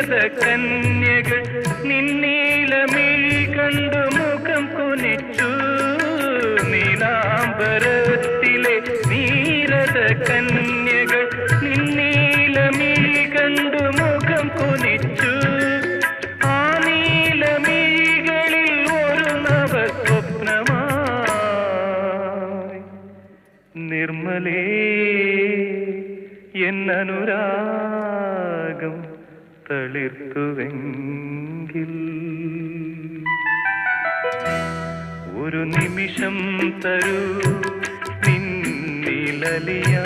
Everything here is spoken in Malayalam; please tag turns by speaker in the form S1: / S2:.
S1: നീരത കന്യകൾ നിന്നീലമിഴി കണ്ടു മുഖം കുനിച്ചു. നീലാംബരത്തിലെ നീരത കന്യകൾ നിന്നീലമിഴി കണ്ടു മുഖം കുനിച്ചു. ആ നീലമിഴികളിൽ ഒരു നവസ്വപ്നമായി നിർമ്മലേ എന്നനുരാഗം തളിർത്തുവെങ്കിൽ ഒരു നിമിഷം തരൂ നിന്നിലലിയാ.